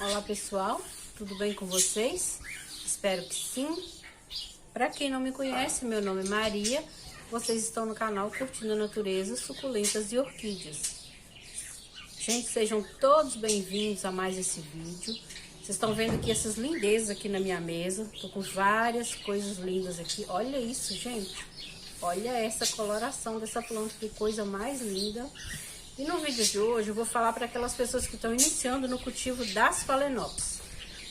Olá pessoal, tudo bem com vocês? Espero que sim. Para quem não me conhece, meu nome é Maria. Vocês estão no canal Curtindo a Natureza, Suculentas e Orquídeas. Gente, sejam todos bem-vindos a mais esse vídeo. Vocês estão vendo aqui essas lindezas aqui na minha mesa. Tô com várias coisas lindas aqui. Olha isso, gente. Olha essa coloração dessa planta, que coisa mais linda. E no vídeo de hoje eu vou falar para aquelas pessoas que estão iniciando no cultivo das Phalaenopsis.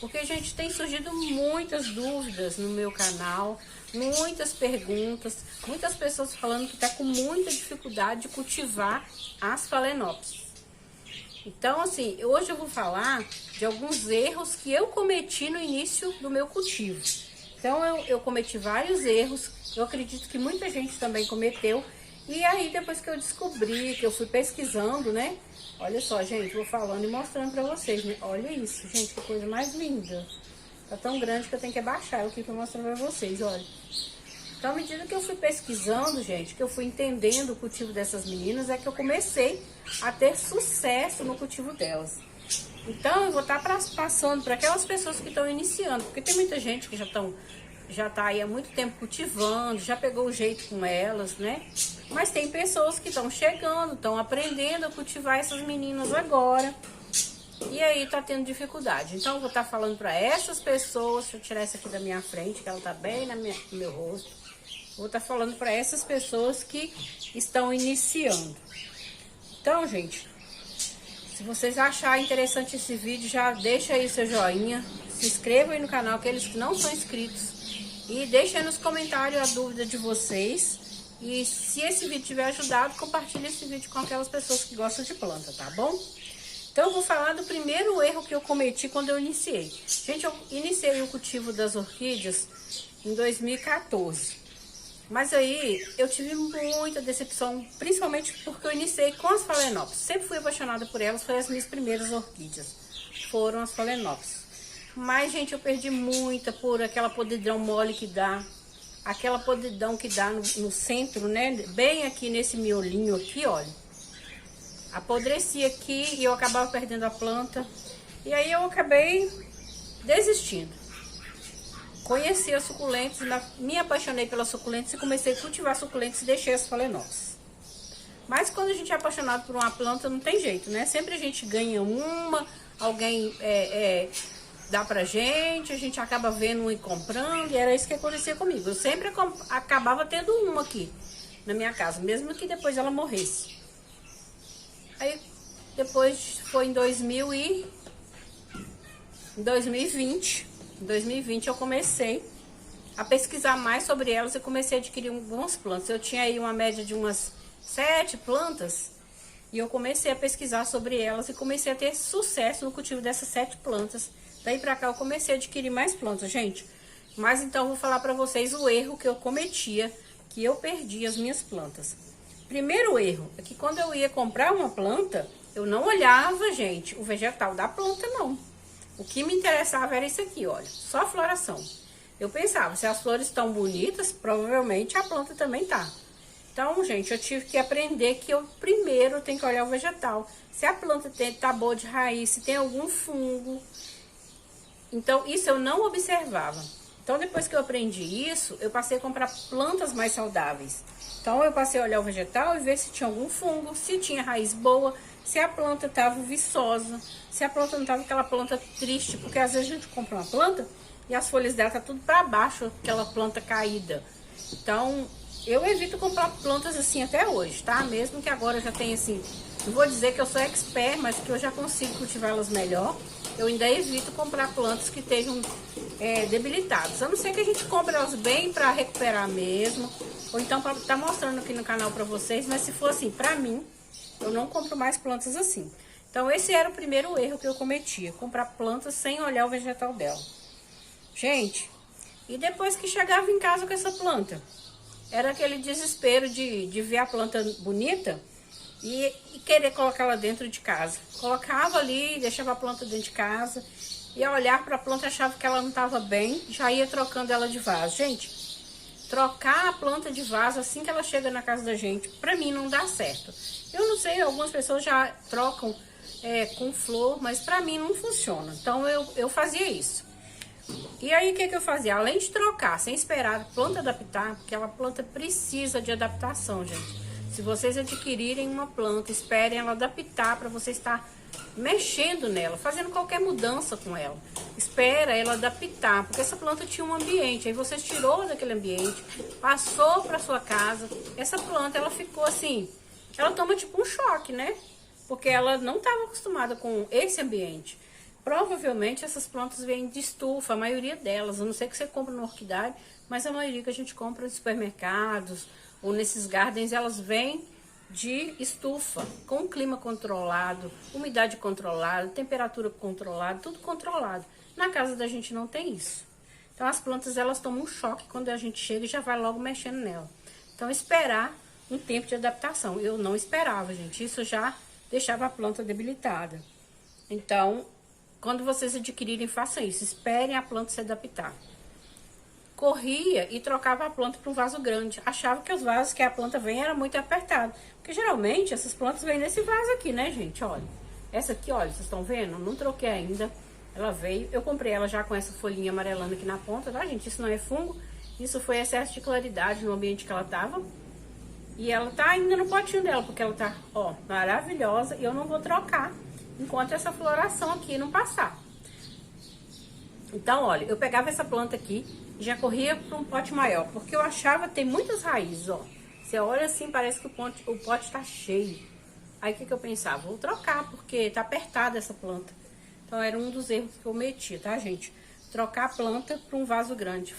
Porque, gente, tem surgido muitas dúvidas no meu canal, muitas perguntas, muitas pessoas falando que está com muita dificuldade de cultivar as Phalaenopsis. Então, assim, hoje eu vou falar de alguns erros que eu cometi no início do meu cultivo. Então, eu cometi vários erros, eu acredito que muita gente também cometeu. E aí, depois que eu descobri, que eu fui pesquisando, né? Olha só, gente, vou falando e mostrando pra vocês, né? Olha isso, gente, que coisa mais linda. Tá tão grande que eu tenho que abaixar aqui pra mostrar pra vocês, olha. Então, à medida que eu fui pesquisando, gente, que eu fui entendendo o cultivo dessas meninas, é que eu comecei a ter sucesso no cultivo delas. Então, eu vou estar passando para aquelas pessoas que estão iniciando, porque tem muita gente que já tá aí há muito tempo cultivando, já pegou o jeito com elas, né? Mas tem pessoas que estão chegando, estão aprendendo a cultivar essas meninas agora. E aí tá tendo dificuldade. Então eu vou estar falando para essas pessoas, deixa eu tirar essa aqui da minha frente, que ela tá bem no meu rosto. Vou estar falando para essas pessoas que estão iniciando. Então, gente, se vocês acharem interessante esse vídeo, já deixa aí seu joinha, se inscrevam aí no canal, aqueles que não são inscritos. E deixem aí nos comentários a dúvida de vocês. E se esse vídeo tiver ajudado, compartilhe esse vídeo com aquelas pessoas que gostam de planta, tá bom? Então eu vou falar do primeiro erro que eu cometi quando eu iniciei. Gente, eu iniciei o cultivo das orquídeas em 2014. Mas aí eu tive muita decepção, principalmente porque eu iniciei com as Phalaenopsis. Sempre fui apaixonada por elas, foram as minhas primeiras orquídeas. Foram as Phalaenopsis. Mas, gente, eu perdi muita por aquela podridão mole que dá. Aquela podridão que dá no centro, né? Bem aqui nesse miolinho aqui, olha. Apodrecia aqui e eu acabava perdendo a planta. E aí eu acabei desistindo. Conheci as suculentas, me apaixonei pelas suculentas e comecei a cultivar suculentas e deixei as Phalaenopsis. Mas quando a gente é apaixonado por uma planta, não tem jeito, né? Sempre a gente ganha uma, alguém dá pra gente, a gente acaba vendo e comprando, e era isso que acontecia comigo. Eu sempre acabava tendo uma aqui na minha casa, mesmo que depois ela morresse. Aí, depois foi em 2020, em 2020 eu comecei a pesquisar mais sobre elas e comecei a adquirir algumas plantas. Eu tinha aí uma média de umas 7 plantas, e eu comecei a pesquisar sobre elas e comecei a ter sucesso no cultivo dessas 7 plantas. Daí pra cá eu comecei a adquirir mais plantas, gente. Mas então eu vou falar pra vocês o erro que eu cometia, que eu perdi as minhas plantas. Primeiro erro é que quando eu ia comprar uma planta, eu não olhava, gente, o vegetal da planta, não. O que me interessava era isso aqui, olha, só a floração. Eu pensava, se as flores estão bonitas, provavelmente a planta também tá. Então, gente, eu tive que aprender que eu primeiro tenho que olhar o vegetal. Se a planta tá boa de raiz, se tem algum fungo. Então, isso eu não observava. Então, depois que eu aprendi isso, eu passei a comprar plantas mais saudáveis. Então, eu passei a olhar o vegetal e ver se tinha algum fungo, se tinha raiz boa, se a planta estava viçosa, se a planta não estava aquela planta triste, porque às vezes a gente compra uma planta e as folhas dela tá tudo para baixo, aquela planta caída. Então, eu evito comprar plantas assim até hoje, tá? Mesmo que agora eu já tenha assim, não vou dizer que eu sou expert, mas que eu já consigo cultivá-las melhor. Eu ainda evito comprar plantas que estejam debilitadas. A não ser que a gente compre elas bem para recuperar mesmo. Ou então para estar mostrando aqui no canal para vocês. Mas se for assim, para mim, eu não compro mais plantas assim. Então esse era o primeiro erro que eu cometia. Comprar plantas sem olhar o vegetal dela. Gente, e depois que chegava em casa com essa planta, era aquele desespero de ver a planta bonita e querer colocá-la dentro de casa. Colocava ali, deixava a planta dentro de casa, ia olhar para a planta, achava que ela não estava bem, já ia trocando ela de vaso. Gente, trocar a planta de vaso assim que ela chega na casa da gente, para mim não dá certo. Eu não sei, algumas pessoas já trocam com flor, mas pra mim não funciona. Então eu fazia isso. E aí o que eu fazia? Além de trocar, sem esperar a planta adaptar, porque a planta precisa de adaptação, gente. Se vocês adquirirem uma planta, esperem ela adaptar para você estar mexendo nela, fazendo qualquer mudança com ela. Espera ela adaptar, porque essa planta tinha um ambiente, aí você tirou daquele ambiente, passou para sua casa. Essa planta, ela ficou assim, ela toma tipo um choque, né? Porque ela não estava acostumada com esse ambiente. Provavelmente essas plantas vêm de estufa, a maioria delas, a não ser que você compre no orquidário, mas a maioria que a gente compra em supermercados ou nesses gardens, elas vêm de estufa, com clima controlado, umidade controlada, temperatura controlada, tudo controlado. Na casa da gente não tem isso. Então as plantas, elas tomam um choque quando a gente chega e já vai logo mexendo nela. Então esperar um tempo de adaptação. Eu não esperava, gente, isso já deixava a planta debilitada. Então, quando vocês adquirirem, façam isso, esperem a planta se adaptar. Corria e trocava a planta para um vaso grande. Achava que os vasos que a planta vem era muito apertado. Porque geralmente essas plantas vêm nesse vaso aqui, né, gente? Olha. Essa aqui, olha, vocês estão vendo? Não troquei ainda. Ela veio. Eu comprei ela já com essa folhinha amarelando aqui na ponta, tá, gente? Isso não é fungo. Isso foi excesso de claridade no ambiente que ela tava. E ela tá ainda no potinho dela, porque ela tá, ó, maravilhosa. E eu não vou trocar enquanto essa floração aqui não passar. Então, olha, eu pegava essa planta aqui e já corria para um pote maior, porque eu achava que tem muitas raízes, ó. Você olha assim, parece que o pote tá cheio. Aí, o que eu pensava? Vou trocar, porque tá apertada essa planta. Então, era um dos erros que eu meti, tá, gente? Trocar a planta para um vaso grande.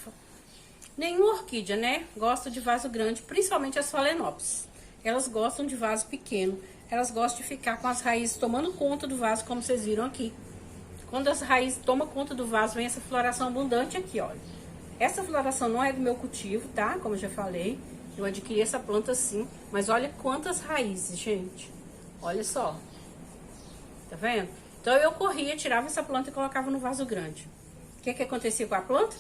Nenhuma orquídea, né, gosta de vaso grande, principalmente as Phalaenopsis. Elas gostam de vaso pequeno. Elas gostam de ficar com as raízes tomando conta do vaso, como vocês viram aqui. Quando as raízes tomam conta do vaso, vem essa floração abundante aqui, olha. Essa floração não é do meu cultivo, tá? Como eu já falei, eu adquiri essa planta assim. Mas olha quantas raízes, gente. Olha só. Tá vendo? Então eu corria, tirava essa planta e colocava no vaso grande. O que acontecia com a planta?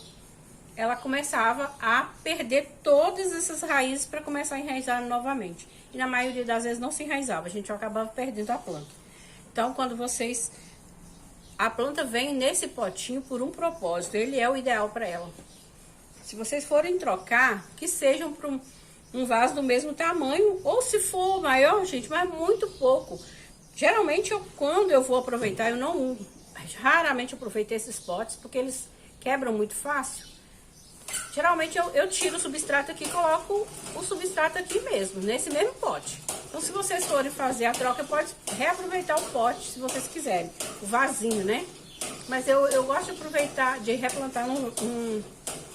Ela começava a perder todas essas raízes para começar a enraizar novamente. E na maioria das vezes não se enraizava, a gente acabava perdendo a planta. Então, quando vocês... A planta vem nesse potinho por um propósito, ele é o ideal para ela. Se vocês forem trocar, que sejam para um vaso do mesmo tamanho, ou se for maior, gente, mas muito pouco. Geralmente, quando eu vou aproveitar, eu não... Raramente eu aproveito esses potes, porque eles quebram muito fácil. Geralmente eu tiro o substrato aqui e coloco o substrato aqui mesmo, nesse mesmo pote. Então, se vocês forem fazer a troca, pode reaproveitar o pote, se vocês quiserem. O vasinho, né? Mas eu gosto de aproveitar, de replantar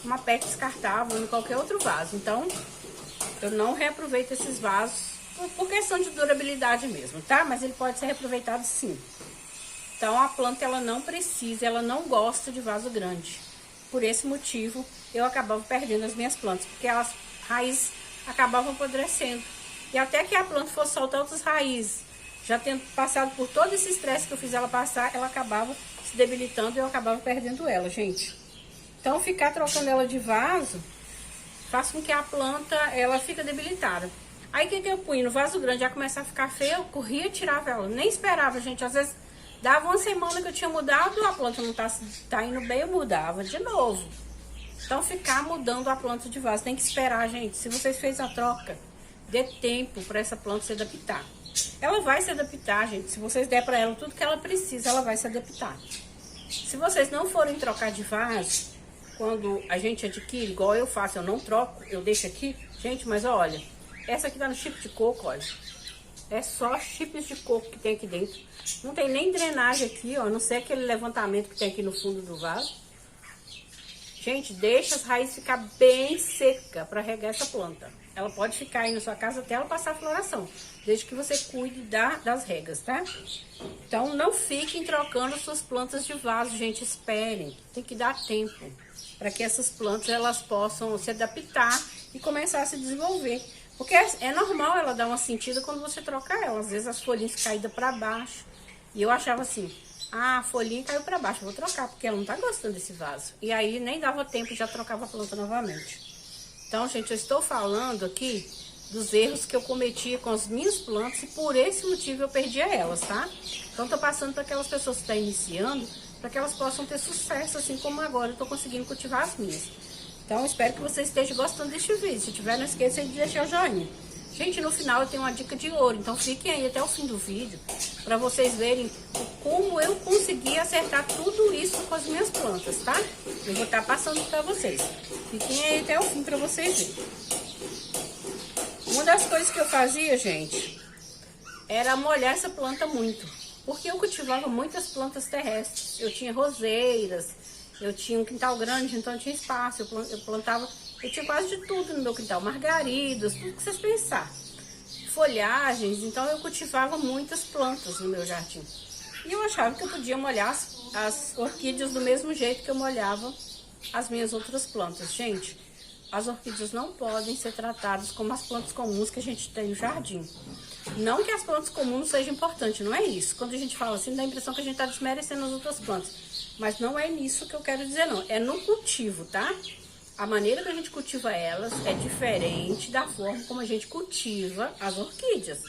uma PET descartável em qualquer outro vaso. Então, eu não reaproveito esses vasos por questão de durabilidade mesmo, tá? Mas ele pode ser reaproveitado sim. Então, a planta, ela não precisa, ela não gosta de vaso grande. Por esse motivo, eu acabava perdendo as minhas plantas, porque as raízes acabavam apodrecendo. E até que a planta fosse soltar outras raízes, já tendo passado por todo esse estresse que eu fiz ela passar, ela acabava se debilitando e eu acabava perdendo ela, gente. Então, ficar trocando ela de vaso faz com que a planta, ela fica debilitada. Aí, o que eu punha? No vaso grande já começava a ficar feia, eu corria e tirava ela. Nem esperava, gente. Às vezes, dava uma semana que eu tinha mudado, a planta não tá indo bem, eu mudava de novo. Então, ficar mudando a planta de vaso, tem que esperar, gente. Se vocês fez a troca, dê tempo para essa planta se adaptar. Ela vai se adaptar, gente. Se vocês der para ela tudo que ela precisa, ela vai se adaptar. Se vocês não forem trocar de vaso, quando a gente adquire, igual eu faço, eu não troco, eu deixo aqui. Gente, mas olha, essa aqui tá no chip de coco, olha. É só chips de coco que tem aqui dentro. Não tem nem drenagem aqui, ó, a não ser aquele levantamento que tem aqui no fundo do vaso. Gente, deixa as raízes ficar bem seca para regar essa planta. Ela pode ficar aí na sua casa até ela passar a floração, desde que você cuide das regas, tá? Então, não fiquem trocando suas plantas de vaso, gente, esperem. Tem que dar tempo para que essas plantas elas possam se adaptar e começar a se desenvolver. Porque é normal ela dar uma sentida quando você troca ela. Às vezes as folhinhas caídas para baixo. E eu achava assim, a folhinha caiu para baixo, vou trocar, porque ela não tá gostando desse vaso. E aí nem dava tempo, já trocava a planta novamente. Então, gente, eu estou falando aqui dos erros que eu cometia com as minhas plantas e por esse motivo eu perdia elas, tá? Então tô passando para aquelas pessoas que estão iniciando, para que elas possam ter sucesso, assim como agora eu tô conseguindo cultivar as minhas. Então espero que você esteja gostando deste vídeo. Se tiver, não esqueça de deixar o joinha. Gente, no final eu tenho uma dica de ouro, então fiquem aí até o fim do vídeo para vocês verem como eu consegui acertar tudo isso com as minhas plantas, tá? Eu vou estar passando para vocês. Fiquem aí até o fim para vocês verem. Uma das coisas que eu fazia, gente, era molhar essa planta muito, porque eu cultivava muitas plantas terrestres. Eu tinha roseiras, eu tinha um quintal grande, então eu tinha espaço, eu plantava... Eu tinha quase de tudo no meu quintal, margaridas, tudo que vocês pensarem. Folhagens, então eu cultivava muitas plantas no meu jardim. E eu achava que eu podia molhar as orquídeas do mesmo jeito que eu molhava as minhas outras plantas. Gente, as orquídeas não podem ser tratadas como as plantas comuns que a gente tem no jardim. Não que as plantas comuns sejam importantes, não é isso. Quando a gente fala assim, dá a impressão que a gente está desmerecendo as outras plantas. Mas não é nisso que eu quero dizer, não. É no cultivo, tá? A maneira que a gente cultiva elas é diferente da forma como a gente cultiva as orquídeas,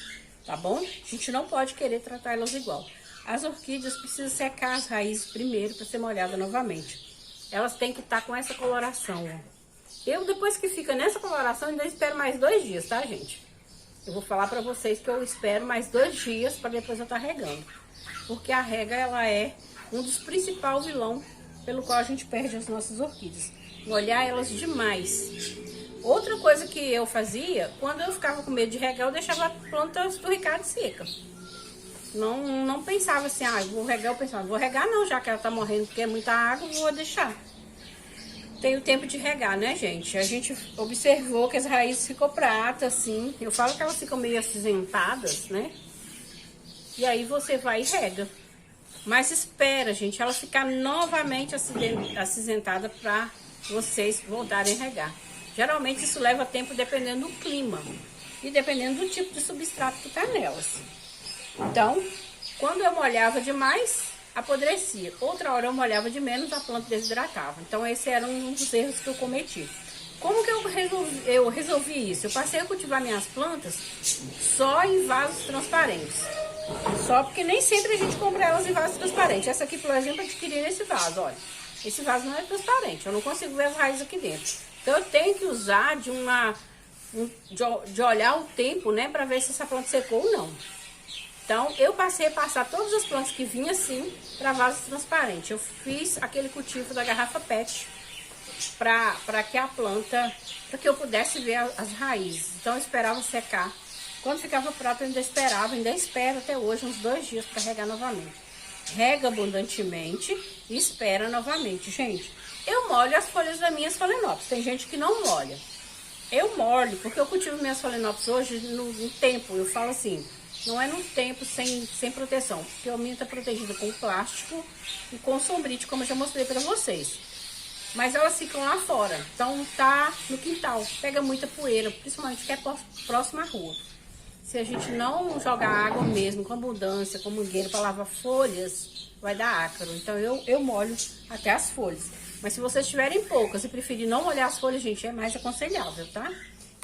tá bom? A gente não pode querer tratar elas igual. As orquídeas precisam secar as raízes primeiro para ser molhada novamente. Elas têm que estar com essa coloração, ó. Eu, depois que fica nessa coloração, ainda espero mais 2 dias, tá, gente? Eu vou falar pra vocês que eu espero mais 2 dias para depois eu estar regando. Porque a rega, ela é um dos principais vilões pelo qual a gente perde as nossas orquídeas. Molhar elas demais. Outra coisa que eu fazia, quando eu ficava com medo de regar, eu deixava a planta esturricada e seca. Não pensava assim, ah, eu vou regar, eu pensava, vou regar não, já que ela tá morrendo porque é muita água, vou deixar. Tem o tempo de regar, né, gente? A gente observou que as raízes ficam pratas, assim. Eu falo que elas ficam meio acinzentadas, né? E aí você vai e rega. Mas espera, gente, ela ficar novamente acinzentada para vocês voltarem a regar. Geralmente isso leva tempo dependendo do clima e dependendo do tipo de substrato que tá nelas. Então, quando eu molhava demais, apodrecia. Outra hora eu molhava de menos, a planta desidratava. Então esse era um dos erros que eu cometi. Como que eu resolvi isso? Eu passei a cultivar minhas plantas só em vasos transparentes. Só porque nem sempre a gente compra elas em vasos transparentes. Essa aqui, por exemplo, eu adquiri nesse vaso, olha. Esse vaso não é transparente, eu não consigo ver as raízes aqui dentro. Então eu tenho que usar de olhar o tempo, né, para ver se essa planta secou ou não. Então eu passei a passar todas as plantas que vinham assim para vasos transparentes. Eu fiz aquele cultivo da garrafa PET para que a planta, para que eu pudesse ver as raízes. Então eu esperava secar. Quando ficava pronto eu ainda espero até hoje uns 2 dias para regar novamente. Rega abundantemente e espera novamente. Gente, eu molho as folhas das minhas phalaenopsis. Tem gente que não molha. Eu molho, porque eu cultivo minhas phalaenopsis hoje no tempo. Eu falo assim, não é no tempo sem proteção. Porque a minha tá protegida com plástico e com sombrite, como eu já mostrei para vocês. Mas elas ficam lá fora. Então tá no quintal. Pega muita poeira, principalmente que é próximo à rua. Se a gente não jogar água mesmo, com abundância, com mangueira para lavar folhas, vai dar ácaro. Então eu molho até as folhas. Mas se vocês tiverem poucas e preferirem não molhar as folhas, gente, é mais aconselhável, tá?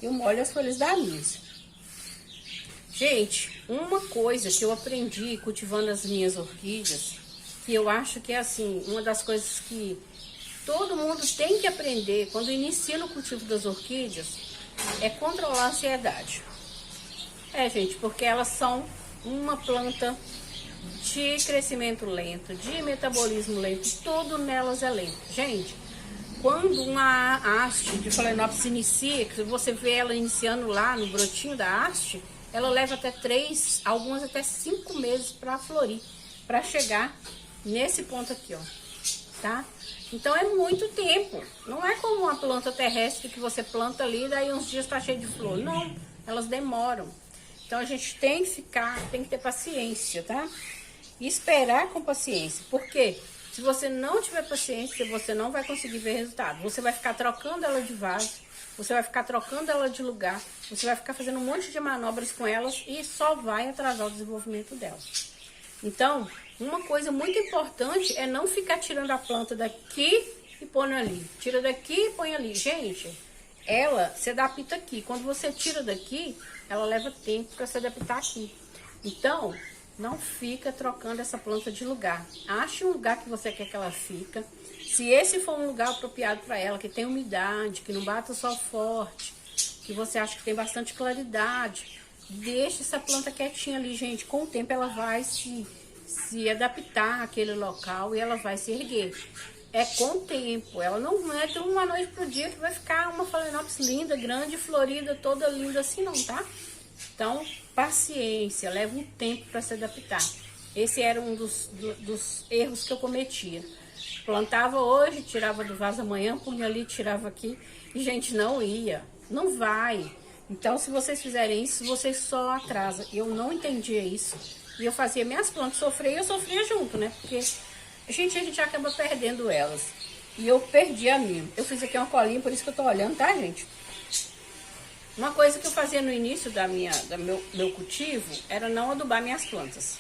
Eu molho as folhas da minhas. Gente, uma coisa que eu aprendi cultivando as minhas orquídeas, que eu acho que é assim, uma das coisas que todo mundo tem que aprender quando inicia no cultivo das orquídeas, é controlar a ansiedade. Gente, porque elas são uma planta de crescimento lento, de metabolismo lento, tudo nelas é lento. Gente, quando uma haste de phalaenopsis inicia, que você vê ela iniciando lá no brotinho da haste, ela leva até 3, algumas até 5 meses para florir, para chegar nesse ponto aqui, ó, tá? Então é muito tempo, não é como uma planta terrestre que você planta ali e daí uns dias tá cheio de flor, não, elas demoram. Então a gente tem que ter paciência, tá? E esperar com paciência. Porque se você não tiver paciência, você não vai conseguir ver resultado. Você vai ficar trocando ela de vaso, você vai ficar trocando ela de lugar, você vai ficar fazendo um monte de manobras com elas e só vai atrasar o desenvolvimento delas. Então, uma coisa muito importante é não ficar tirando a planta daqui e pondo ali. Tira daqui e põe ali. Gente, ela se adapta aqui. Quando você tira daqui, ela leva tempo para se adaptar aqui. Então, não fica trocando essa planta de lugar. Ache um lugar que você quer que ela fica. Se esse for um lugar apropriado para ela, que tem umidade, que não bata o sol forte, que você acha que tem bastante claridade, deixa essa planta quietinha ali, gente. Com o tempo ela vai se adaptar àquele local e ela vai se erguer. É com o tempo, ela não é de uma noite pro dia que vai ficar uma Phalaenopsis linda, grande, florida, toda linda assim não, tá? Então, paciência, leva um tempo para se adaptar. Esse era um dos erros que eu cometia. Plantava hoje, tirava do vaso amanhã, punha ali, tirava aqui, e gente, não ia, não vai. Então, se vocês fizerem isso, vocês só atrasam. Eu não entendia isso. E eu fazia minhas plantas sofrer e eu sofria junto, né? Porque a gente acaba perdendo elas. E eu perdi a minha. Eu fiz aqui uma colinha, por isso que eu tô olhando, tá, gente? Uma coisa que eu fazia no início meu cultivo era não adubar minhas plantas.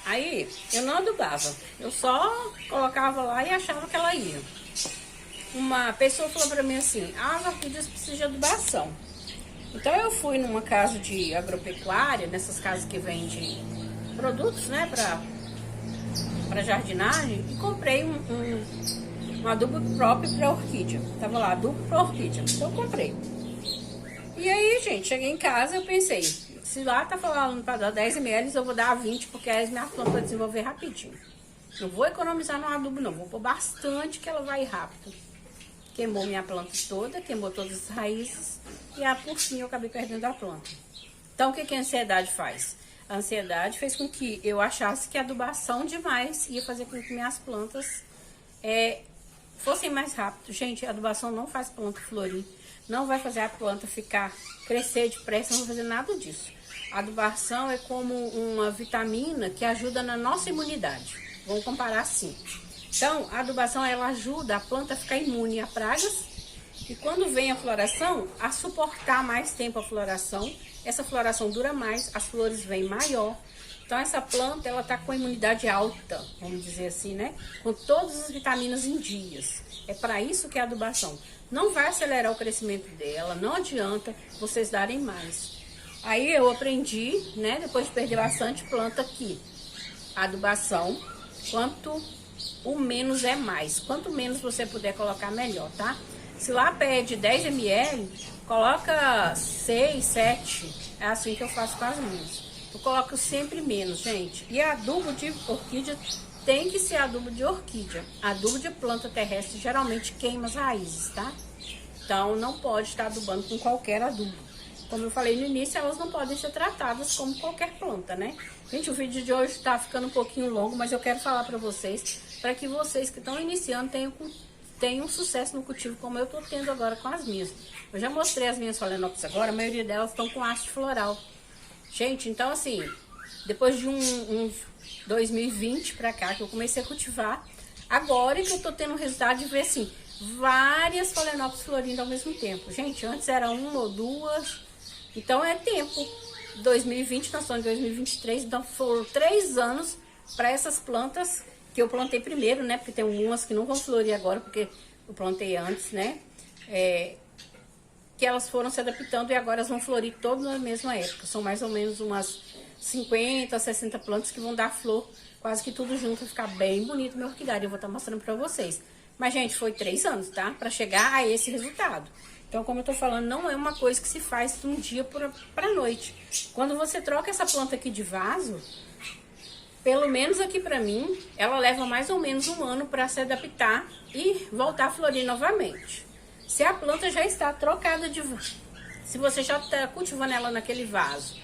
Aí, eu não adubava. Eu só colocava lá e achava que ela ia. Uma pessoa falou pra mim assim, as orquídeas precisam de adubação. Então eu fui numa casa de agropecuária, nessas casas que vendem produtos, né, para jardinagem, e comprei um adubo próprio para orquídea. Tava lá, adubo para orquídea. Então eu comprei. E aí, gente, cheguei em casa e eu pensei, se lá tá falando para dar 10 ml, eu vou dar 20, porque aí minha planta vai desenvolver rapidinho. Não vou economizar no adubo, não. Vou pôr bastante que ela vai rápido. Queimou minha planta toda, queimou todas as raízes e por fim eu acabei perdendo a planta. Então o que a ansiedade faz? A ansiedade fez com que eu achasse que a adubação demais ia fazer com que minhas plantas fossem mais rápido. Gente, a adubação não faz planta florir, não vai fazer a planta crescer depressa, não vai fazer nada disso. A adubação é como uma vitamina que ajuda na nossa imunidade. Vamos comparar assim. Então, a adubação, ela ajuda a planta a ficar imune a pragas e quando vem a floração, a suportar mais tempo a floração. Essa floração dura mais, as flores vêm maior. Então, essa planta, ela tá com a imunidade alta, vamos dizer assim, né? Com todas as vitaminas em dias. É para isso que é a adubação. Não vai acelerar o crescimento dela, não adianta vocês darem mais. Aí eu aprendi, né, depois de perder bastante planta aqui, a adubação, o menos é mais. Quanto menos você puder colocar, melhor, tá? Se lá pede 10 ml, coloca 6, 7. É assim que eu faço com as minhas. Eu coloco sempre menos, gente. E adubo de orquídea tem que ser adubo de orquídea. Adubo de planta terrestre geralmente queima as raízes, tá? Então não pode estar adubando com qualquer adubo. Como eu falei no início, elas não podem ser tratadas como qualquer planta, né? Gente, o vídeo de hoje tá ficando um pouquinho longo, mas eu quero falar pra vocês, para que vocês que estão iniciando tenham sucesso no cultivo, como eu tô tendo agora com as minhas. Eu já mostrei as minhas Phalaenopsis agora, a maioria delas estão com haste floral. Gente, então assim, depois de um 2020 pra cá, que eu comecei a cultivar, agora que eu tô tendo o resultado de ver, assim, várias Phalaenopsis florindo ao mesmo tempo. Gente, antes era uma ou duas, então é tempo. 2020, nós estamos em 2023, então foram 3 anos para essas plantas que eu plantei primeiro, né? Porque tem umas que não vão florir agora, porque eu plantei antes, né? Que elas foram se adaptando e agora elas vão florir todas na mesma época. São mais ou menos umas 50, 60 plantas que vão dar flor, quase que tudo junto, vai ficar bem bonito meu orquidário. Eu vou estar mostrando pra vocês. Mas, gente, foi 3 anos, tá? Pra chegar a esse resultado. Então, como eu tô falando, não é uma coisa que se faz de um dia pra noite. Quando você troca essa planta aqui de vaso, pelo menos aqui pra mim, ela leva mais ou menos 1 ano pra se adaptar e voltar a florir novamente. Se a planta já está trocada de vaso, se você já está cultivando ela naquele vaso,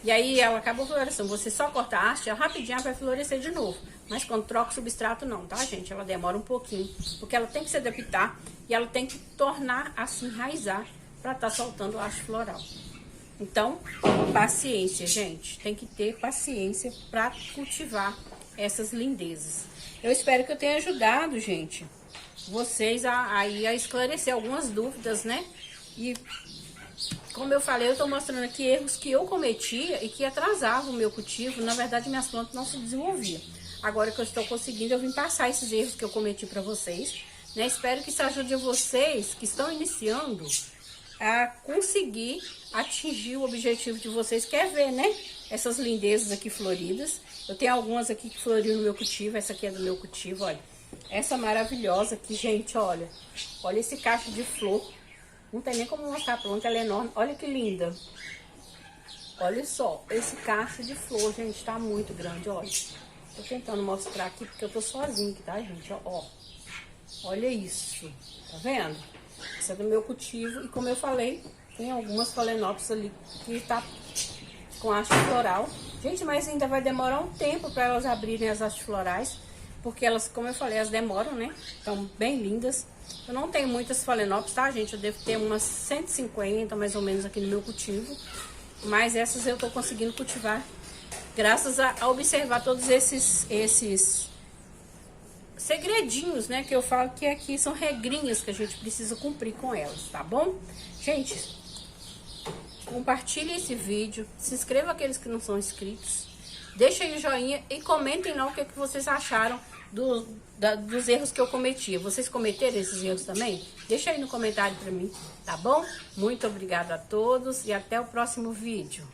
e aí ela acabou a floração, você só corta a haste, ela rapidinho vai florescer de novo. Mas quando troca o substrato não, tá, gente? Ela demora um pouquinho, porque ela tem que se adaptar e ela tem que tornar assim, enraizar, para estar soltando a haste floral. Então, paciência, gente. Tem que ter paciência para cultivar essas lindezas. Eu espero que eu tenha ajudado, gente, vocês a esclarecer algumas dúvidas, né? E como eu falei, eu tô mostrando aqui erros que eu cometia e que atrasavam o meu cultivo. Na verdade, minhas plantas não se desenvolviam. Agora que eu estou conseguindo, eu vim passar esses erros que eu cometi para vocês, né? Espero que isso ajude vocês que estão iniciando a conseguir atingir o objetivo de vocês. Quer ver, né? Essas lindezas aqui floridas. Eu tenho algumas aqui que floriram no meu cultivo. Essa aqui é do meu cultivo, olha. Essa maravilhosa aqui, gente, olha. Olha esse cacho de flor. Não tem nem como mostrar a planta, ela é enorme. Olha que linda. Olha só, esse cacho de flor, gente, tá muito grande, olha. Tô tentando mostrar aqui porque eu tô sozinha aqui, tá, gente? Ó, olha isso. Tá vendo? Essa é do meu cultivo. E como eu falei, tem algumas Phalaenopsis ali que tá com haste floral. Gente, mas ainda vai demorar um tempo para elas abrirem as hastes florais. Porque elas, como eu falei, elas demoram, né? Estão bem lindas. Eu não tenho muitas Phalaenopsis, tá, gente? Eu devo ter umas 150, mais ou menos, aqui no meu cultivo. Mas essas eu tô conseguindo cultivar graças a observar todos esses segredinhos, né? Que eu falo que aqui são regrinhas que a gente precisa cumprir com elas, tá bom? Gente, compartilhe esse vídeo, se inscreva aqueles que não são inscritos, deixa aí o joinha e comentem lá o que vocês acharam dos erros que eu cometi. Vocês cometeram esses erros também? Deixa aí no comentário pra mim, tá bom? Muito obrigada a todos e até o próximo vídeo.